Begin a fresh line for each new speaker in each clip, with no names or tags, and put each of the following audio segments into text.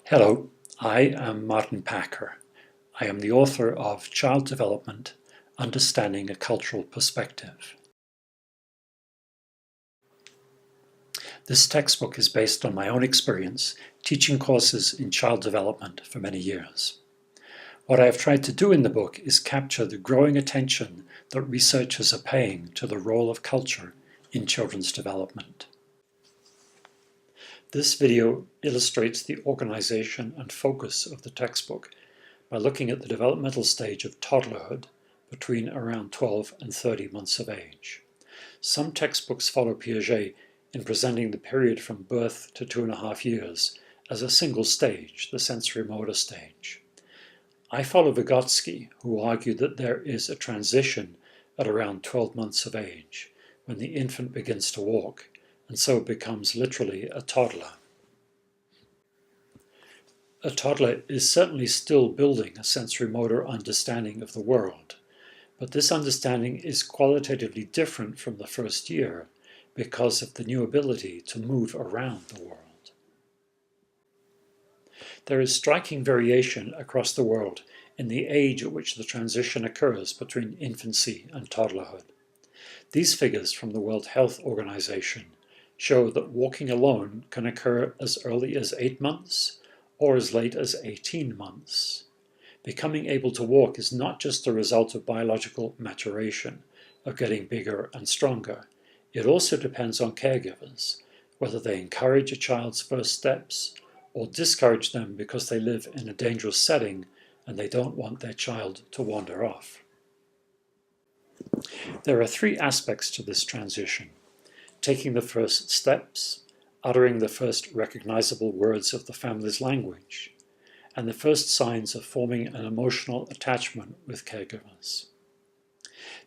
Hello, I am Martin Packer. I am the author of Child Development, Understanding a Cultural Perspective. This textbook is based on my own experience teaching courses in child development for many years. What I have tried to do in the book is capture the growing attention that researchers are paying to the role of culture in children's development. This video illustrates the organization and focus of the textbook by looking at the developmental stage of toddlerhood between around 12 and 30 months of age. Some textbooks follow Piaget in presenting the period from birth to 2.5 years as a single stage, the sensorimotor stage. I follow Vygotsky, who argued that there is a transition at around 12 months of age, when the infant begins to walk, and so becomes literally a toddler. A toddler is certainly still building a sensorimotor understanding of the world, but this understanding is qualitatively different from the first year because of the new ability to move around the world. There is striking variation across the world in the age at which the transition occurs between infancy and toddlerhood. These figures from the World Health Organization show that walking alone can occur as early as 8 months or as late as 18 months. Becoming able to walk is not just a result of biological maturation, of getting bigger and stronger. It also depends on caregivers, whether they encourage a child's first steps or discourage them because they live in a dangerous setting and they don't want their child to wander off. There are 3 aspects to this transition: taking the first steps, uttering the first recognizable words of the family's language, and the first signs of forming an emotional attachment with caregivers.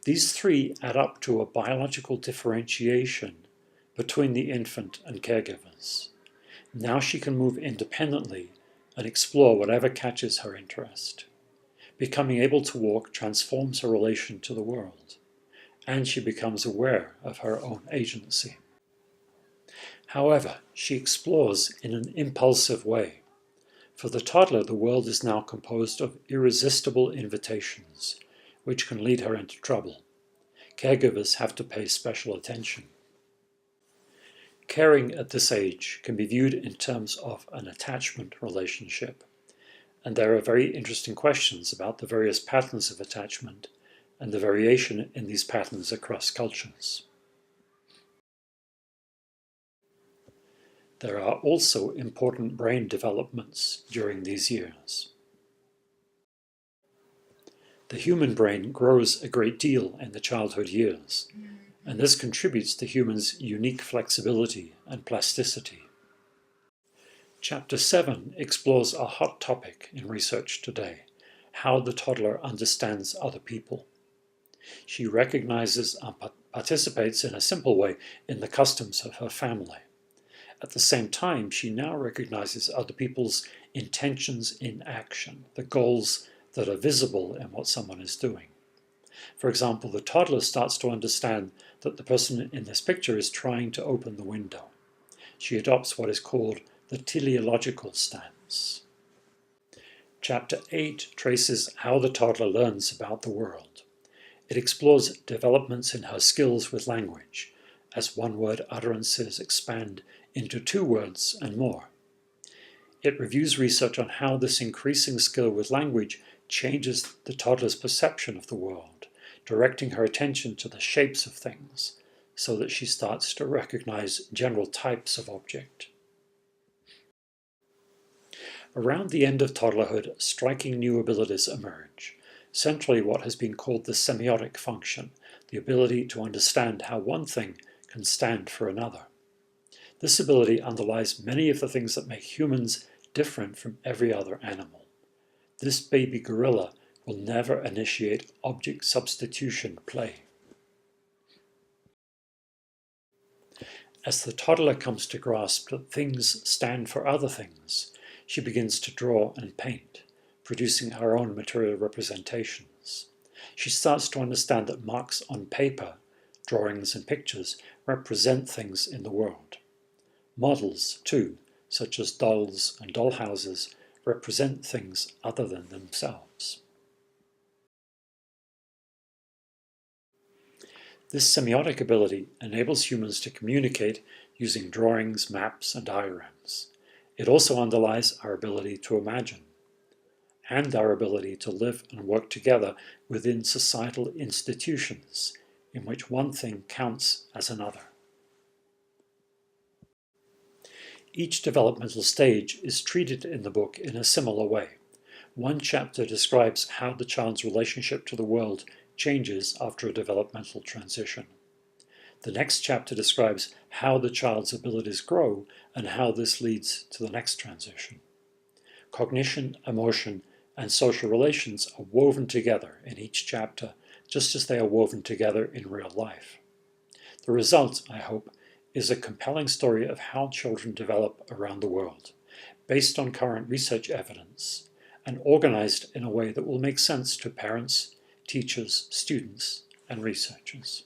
These 3 add up to a biological differentiation between the infant and caregivers. Now she can move independently and explore whatever catches her interest. Becoming able to walk transforms her relation to the world, and she becomes aware of her own agency. However, she explores in an impulsive way. For the toddler, the world is now composed of irresistible invitations, which can lead her into trouble. Caregivers have to pay special attention. Caring at this age can be viewed in terms of an attachment relationship, and there are very interesting questions about the various patterns of attachment and the variation in these patterns across cultures. There are also important brain developments during these years. The human brain grows a great deal in the childhood years, and this contributes to humans' unique flexibility and plasticity. Chapter 7 explores a hot topic in research today: how the toddler understands other people. She recognizes and participates in a simple way in the customs of her family. At the same time, she now recognizes other people's intentions in action, the goals that are visible in what someone is doing. For example, the toddler starts to understand that the person in this picture is trying to open the window. She adopts what is called the Teleological Stance. Chapter 8 traces how the toddler learns about the world. It explores developments in her skills with language, as one-word utterances expand into 2 words and more. It reviews research on how this increasing skill with language changes the toddler's perception of the world, directing her attention to the shapes of things, so that she starts to recognize general types of object. Around the end of toddlerhood, striking new abilities emerge. Centrally, what has been called the semiotic function, the ability to understand how one thing can stand for another. This ability underlies many of the things that make humans different from every other animal. This baby gorilla will never initiate object substitution play. As the toddler comes to grasp that things stand for other things, she begins to draw and paint, producing her own material representations. She starts to understand that marks on paper, drawings and pictures, represent things in the world. Models, too, such as dolls and dollhouses, represent things other than themselves. This semiotic ability enables humans to communicate using drawings, maps, and diagrams. It also underlies our ability to imagine, and our ability to live and work together within societal institutions, in which one thing counts as another. Each developmental stage is treated in the book in a similar way. One chapter describes how the child's relationship to the world changes after a developmental transition. The next chapter describes how the child's abilities grow and how this leads to the next transition. Cognition, emotion, and social relations are woven together in each chapter, just as they are woven together in real life. The result, I hope, is a compelling story of how children develop around the world, based on current research evidence, and organized in a way that will make sense to parents, teachers, students, and researchers.